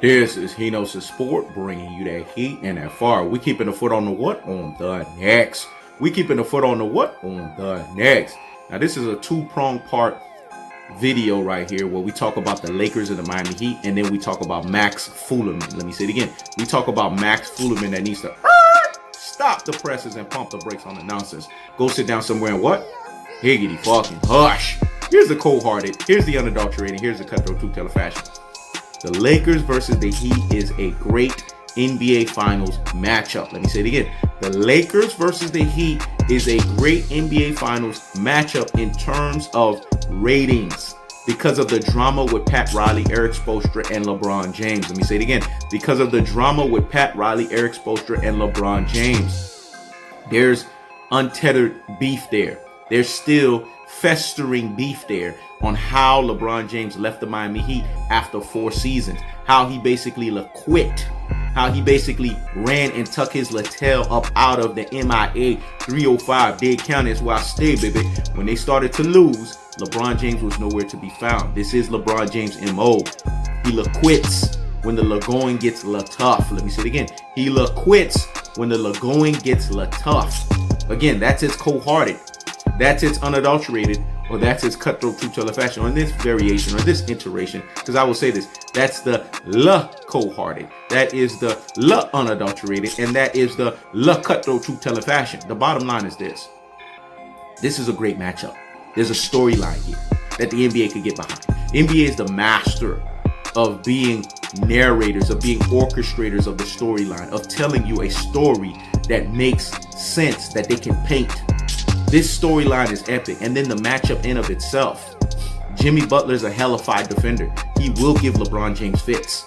This is Henos Sport, bringing you that heat and that fire. We keeping the foot on the what? On the next. We keeping the foot on the what? On the next. Now, this is a two-pronged part video right here where we talk about the Lakers and the Miami Heat, and then we talk about Max Fullerman. Let me say it again. We talk about Max Fullerman that needs to stop the presses and pump the brakes on the nonsense. Go sit down somewhere and what? Higgity fucking hush. Here's the cold-hearted. Here's the unadulterated. Here's the cutthroat truth-teller fashion. The Lakers versus the Heat is a great NBA Finals matchup. Let me say it again. The Lakers versus the Heat is a great NBA Finals matchup in terms of ratings because of the drama with Pat Riley, Eric Spoelstra, and LeBron James. Let me say it again. Because of the drama with Pat Riley, Eric Spoelstra, and LeBron James. There's untethered beef there. There's still festering beef there on how LeBron James left the Miami Heat after 4 seasons. How he basically quit. How he basically ran and tucked his tail up out of the MIA 305. Dade County is where I stay, baby. When they started to lose, LeBron James was nowhere to be found. This is LeBron James' MO. He quits when the going gets tough. Let me say it again. He quits when the going gets tough. Again, that's his cold-hearted. That's its unadulterated, or that's its cutthroat truth-teller fashion, or this variation, or this iteration, because I will say this, that's the cold-hearted, that is the unadulterated, and that is the cutthroat truth-teller fashion. The bottom line is this. This is a great matchup. There's a storyline here that the NBA could get behind. NBA is the master of being narrators, of being orchestrators of the storyline, of telling you a story that makes sense, that they can paint. This storyline is epic. And then the matchup in of itself. Jimmy Butler is a hellified defender. He will give LeBron James fits.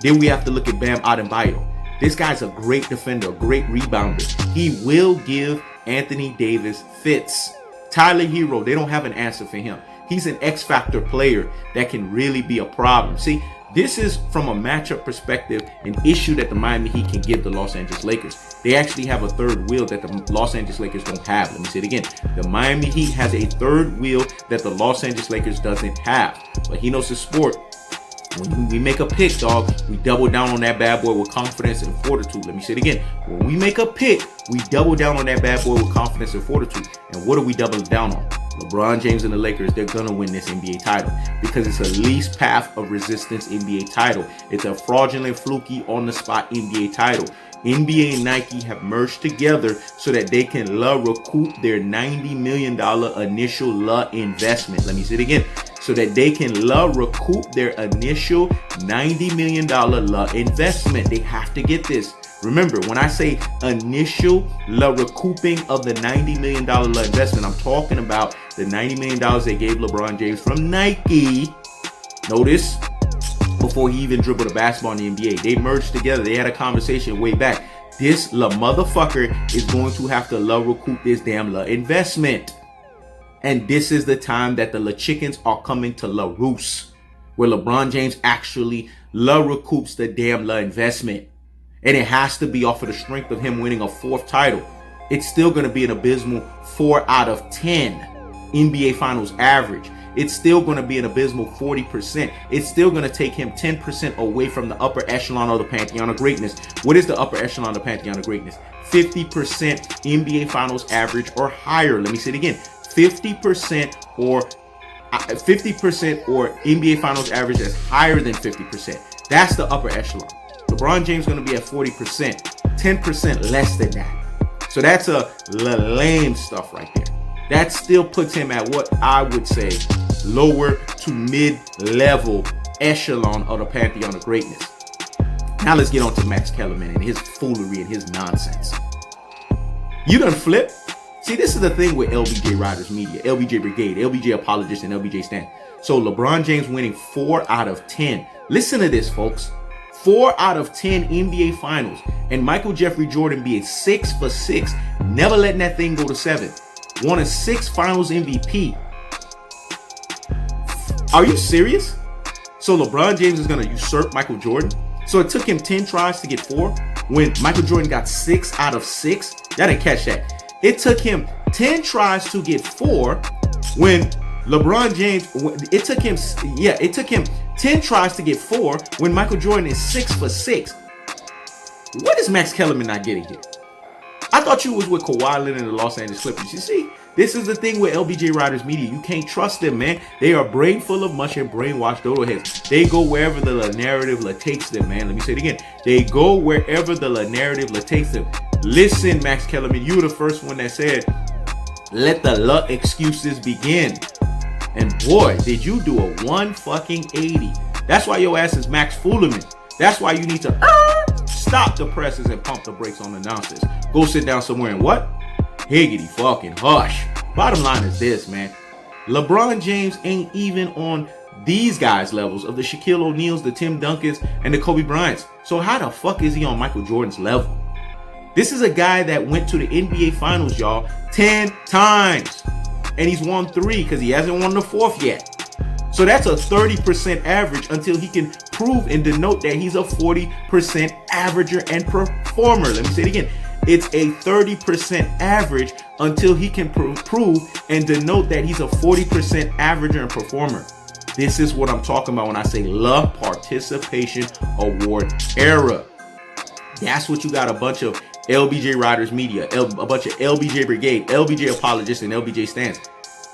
Then we have to look at Bam Adebayo. This guy's a great defender, a great rebounder. He will give Anthony Davis fits. Tyler Hero, they don't have an answer for him. He's an X-Factor player that can really be a problem. See, this is, from a matchup perspective, an issue that the Miami Heat can give the Los Angeles Lakers. They actually have a third wheel that the Los Angeles Lakers don't have. Let me say it again. The Miami Heat has a third wheel that the Los Angeles Lakers doesn't have. But he knows his sport. When we make a pick, dog, we double down on that bad boy with confidence and fortitude. Let me say it again. When we make a pick, we double down on that bad boy with confidence and fortitude. And what do we double down on? LeBron James and the Lakers, they're going to win this NBA title because it's a least path of resistance NBA title. It's a fraudulent, fluky, on-the-spot NBA title. NBA and Nike have merged together so that they can recoup their $90 million initial investment. Let me say it again. So that they can recoup their initial $90 million investment. They have to get this. Remember, when I say initial recouping of the $90 million investment, I'm talking about the $90 million they gave LeBron James from Nike. Notice, before he even dribbled a basketball in the NBA, they merged together. They had a conversation way back. This motherfucker is going to have to recoup this damn investment. And this is the time that the chickens are coming to roost, where LeBron James actually recoups the damn investment. And it has to be off of the strength of him winning a 4th title. It's still going to be an abysmal 4 out of 10 NBA Finals average. It's still going to be an abysmal 40%. It's still going to take him 10% away from the upper echelon of the Pantheon of Greatness. What is the upper echelon of the Pantheon of Greatness? 50% NBA Finals average or higher. Let me say it again. 50% or NBA Finals average that's higher than 50%. That's the upper echelon. LeBron James is going to be at 40%, 10% less than that. So that's a lame stuff right there. That still puts him at what I would say lower to mid-level echelon of the Pantheon of Greatness. Now let's get on to Max Kellerman and his foolery and his nonsense. You done flip. See, this is the thing with LBJ Riders Media, LBJ Brigade, LBJ Apologists, and LBJ Stand. So LeBron James winning 4 out of 10. Listen to this, folks. 4 out of 10 NBA Finals. And Michael Jeffrey Jordan being 6 for 6. Never letting that thing go to 7. Won a 6 Finals MVP. Are you serious? So LeBron James is going to usurp Michael Jordan? So it took him 10 tries to get 4 when Michael Jordan got 6 out of 6? Y'all didn't catch that. It took him 10 tries to get 4 when LeBron James, it took him 10 tries to get 4 when Michael Jordan is 6 for 6. What is Max Kellerman not getting here? I thought you was with Kawhi Leonard and the Los Angeles Clippers. You see, this is the thing with LBJ Riders Media. You can't trust them, man. They are brain full of mush and brainwashed dodo heads. They go wherever the narrative takes them, man. Let me say it again. They go wherever the narrative takes them. Listen, Max Kellerman, you were the first one that said, let the excuses begin. And boy, did you do a 180. That's why your ass is Max Fullerman. That's why you need to stop the presses and pump the brakes on the nonsense. Go sit down somewhere and what? Higgity fucking hush. Bottom line is this, man. LeBron James ain't even on these guys' levels of the Shaquille O'Neals, the Tim Duncans, and the Kobe Bryants. So how the fuck is he on Michael Jordan's level? This is a guy that went to the NBA Finals, y'all, 10 times. And he's won 3 because he hasn't won the 4th yet. So that's a 30% average until he can prove and denote that he's a 40% averager and performer. Let me say it again. It's a 30% average until he can prove and denote that he's a 40% averager and performer. This is what I'm talking about when I say La Participation Award era. That's what you got a bunch of LBJ Riders Media, a bunch of LBJ Brigade, LBJ apologists, and LBJ stands.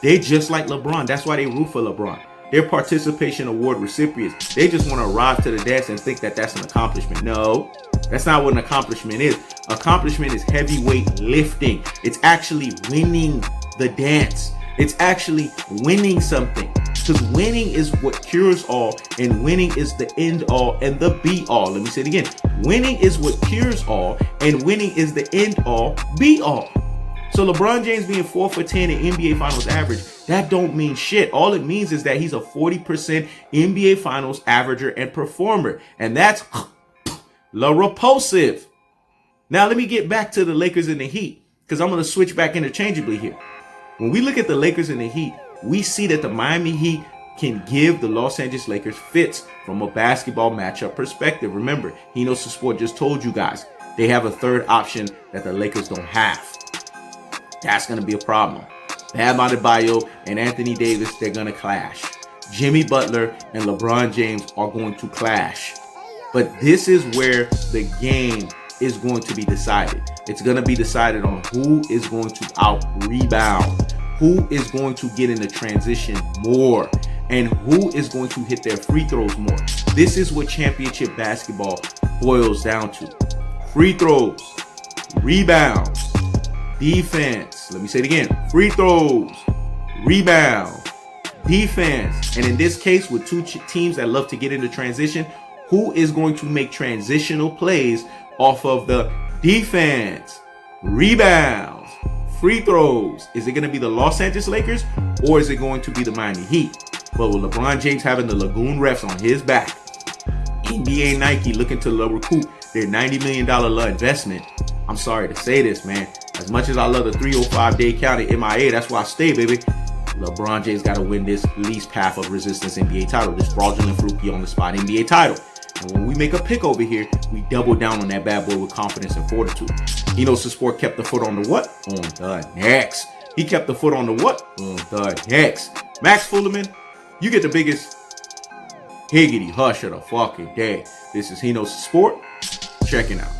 They just like LeBron. That's why they root for LeBron. They're participation award recipients. They just want to arrive to the dance and think that that's an accomplishment. No, that's not what an accomplishment is. Accomplishment is heavyweight lifting. It's actually winning the dance. It's actually winning something. Because winning is what cures all, and winning is the end all and the be all. Let me say it again. Winning is what cures all, and winning is the end all, be all. So LeBron James being 4 for 10 in NBA Finals average, that don't mean shit. All it means is that he's a 40% NBA Finals averager and performer. And that's la repulsive. Now let me get back to the Lakers and the Heat, because I'm going to switch back interchangeably here. When we look at the Lakers and the Heat, we see that the Miami Heat can give the Los Angeles Lakers fits from a basketball matchup perspective. Remember, Hino Sport just told you guys they have a third option that the Lakers don't have. That's going to be a problem. Bam Adebayo and Anthony Davis, they're going to clash. Jimmy Butler and LeBron James are going to clash. But this is where the game is going to be decided. It's going to be decided on who is going to out-rebound, who is going to get in the transition more, and who is going to hit their free throws more. This is what championship basketball boils down to. Free throws, rebounds, defense. Let me say it again. Free throws, rebound, defense. And in this case, with two teams that love to get into transition, who is going to make transitional plays off of the defense, rebounds, free throws? Is it going to be the Los Angeles Lakers, or is it going to be the Miami Heat? But with LeBron James having the Lagoon refs on his back, NBA Nike looking to recoup their $90 million investment, I'm sorry to say this, man. As much as I love the 305 Day County MIA, that's why I stay, baby. LeBron James got to win this least path of resistance NBA title, this fraudulent fluky on the spot NBA title. And when we make a pick over here, we double down on that bad boy with confidence and fortitude. Hino Sport kept the foot on the what? On the next. He kept the foot on the what? On the next. Max Fullerman, you get the biggest higgity hush of the fucking day. This is Hino Sport. Checking out.